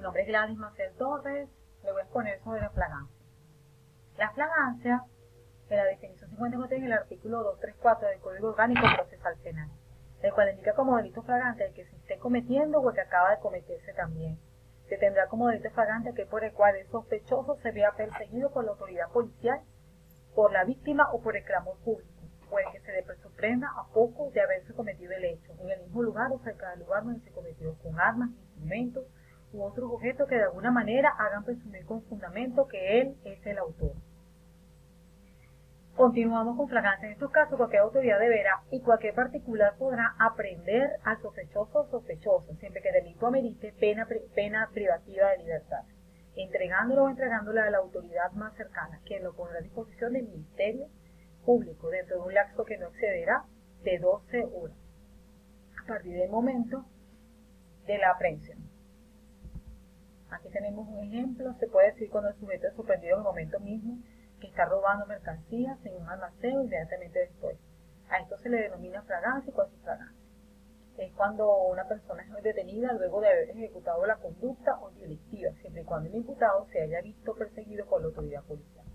nombre es Gladys Maciel Torres. Le voy a exponer sobre la flagancia. La flagancia, en la definición 54 en el artículo 234 del Código Orgánico Procesal Penal, el cual indica como delito flagrante el que se esté cometiendo o el que acaba de cometerse también. Se tendrá como delito flagrante aquel por el cual el sospechoso se vea perseguido por la autoridad policial, por la víctima o por el clamor público, o el que se le sorprenda a poco de haberse cometido el hecho, en el mismo lugar o cerca del lugar donde se cometió, con armas, instrumentos u otros objetos que de alguna manera hagan presumir con fundamento que él es el autor. Continuamos con flagancia. En estos casos, cualquier autoridad deberá y cualquier particular podrá aprehender al sospechoso o sospechosa, siempre que el delito amerite pena privativa de libertad, entregándolo o entregándole a la autoridad más cercana, quien lo pondrá a disposición del Ministerio Público dentro de un lapso que no excederá de 12 horas, a partir del momento de la aprehensión. Aquí tenemos un ejemplo. Se puede decir cuando el sujeto es sorprendido en el momento mismo que está robando mercancías en un almacén inmediatamente después. A esto se le denomina flagancia y cuasiflagancia. Es cuando una persona es detenida luego de haber ejecutado la conducta o delictiva, siempre y cuando el imputado se haya visto perseguido por la autoridad policial.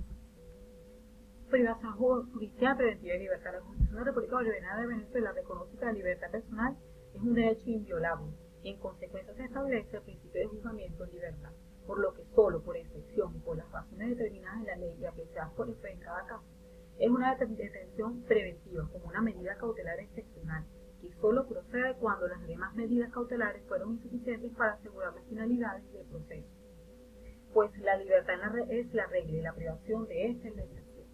Privación judicial preventiva de libertad. La Constitución de la República Bolivariana de Venezuela reconoce que la libertad personal es un derecho inviolable y en consecuencia se establece el principio de juzgamiento en libertad, por lo que solo por excepción y por las razones determinadas en la ley y apreciadas por el juez en cada caso, es una detención preventiva como una medida cautelar excepcional que solo procede cuando las demás medidas cautelares fueron insuficientes para asegurar las finalidades del proceso, pues la libertad es la regla y la privación de esta es la excepción.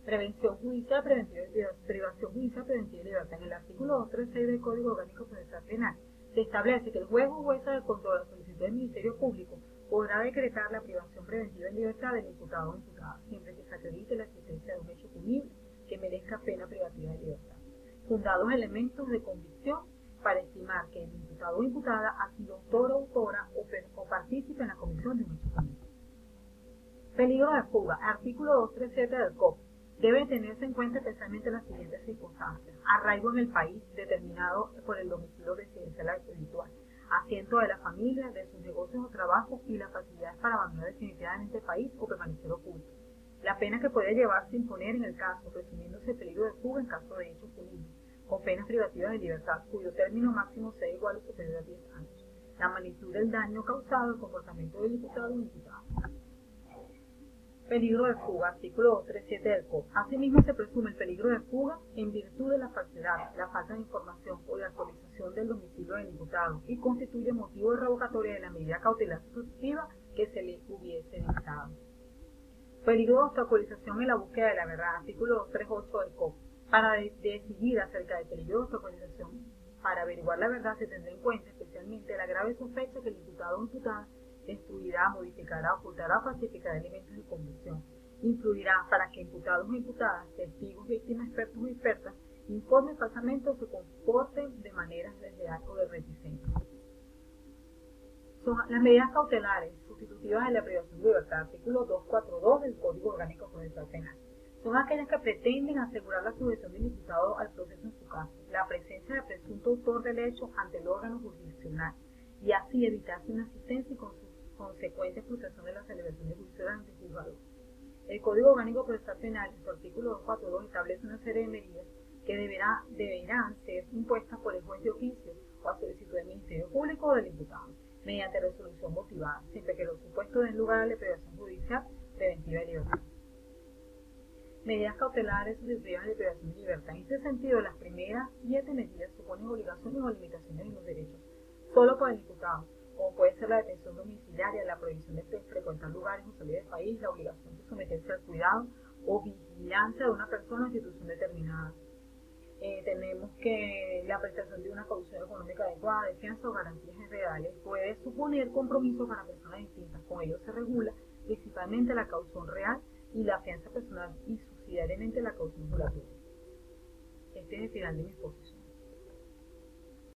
Prevención judicial preventiva privación judicial preventiva de libertad. En el artículo 236 del Código Orgánico Procesal Penal se establece que el juez o jueza de control a solicitud del Ministerio Público podrá decretar la privación preventiva de libertad del imputado o imputada, siempre que se acredite la existencia de un hecho punible que merezca pena privativa de libertad, fundados elementos de convicción para estimar que el imputado o imputada ha sido autor o autora o partícipe en la comisión de un hecho punible. Peligro de fuga. Artículo 237 del COP. Debe tenerse en cuenta especialmente las siguientes circunstancias: arraigo en el país determinado por el domicilio residencial habitual, asiento de la familia, de sus negocios o trabajos y las facilidades para abandonar definitivamente el país o permanecer oculto. La pena que puede llevarse a imponer en el caso, presumiéndose peligro de fuga en caso de hechos punibles, con penas privativas de libertad, cuyo término máximo sea igual o superior a 10 años. La magnitud del daño causado al comportamiento del imputado o imputada. Peligro de fuga. Artículo 237 del COP. Asimismo, se presume el peligro de fuga en virtud de la falsedad, la falta de información o de actualización del domicilio del imputado y constituye motivo de revocatoria de la medida cautelar sustitutiva que se le hubiese dictado. Peligro de obstaculización en la búsqueda de la verdad. Artículo 238 del COP. Para decidir acerca del peligro de obstaculización, para averiguar la verdad se tendrá en cuenta especialmente la grave sospecha que el imputado o imputada destruirá, modificará, ocultará o falsificará elementos de convicción. Influirá para que imputados o imputadas, testigos, víctimas, expertos o expertas, informen falsamente o se comporten de manera desleal o de reticencia. Son las medidas cautelares sustitutivas de la privación de libertad. Artículo 242 del Código Orgánico Procesal Penal. Son aquellas que pretenden asegurar la sujeción del imputado al proceso en su caso, la presencia del presunto autor del hecho ante el órgano jurisdiccional, y así evitar su inasistencia y con su consecuente frustración de la celebración de juicio ante el juzgado. El Código Orgánico Procesal Penal, en su artículo 242, establece una serie de medidas que deberán ser impuestas por el juez de oficio o a solicitud del Ministerio Público o del imputado, mediante resolución motivada, siempre que los supuestos den lugar a la privación judicial preventiva de libertad. Medidas cautelares sustitutivas de privación de libertad. En este sentido, las primeras 7 medidas suponen obligaciones o limitaciones en los derechos solo por el imputado, como puede ser la detención domiciliaria, la prohibición de frecuentar lugares o salir del país, la obligación de someterse al cuidado o vigilancia de una persona o institución determinada. Tenemos que la prestación de una caución económica adecuada, defensa o garantías reales puede suponer compromisos para personas distintas. Con ello se regula principalmente la caución real y la fianza personal y subsidiariamente la caución juratoria. Este es el final de mi exposición.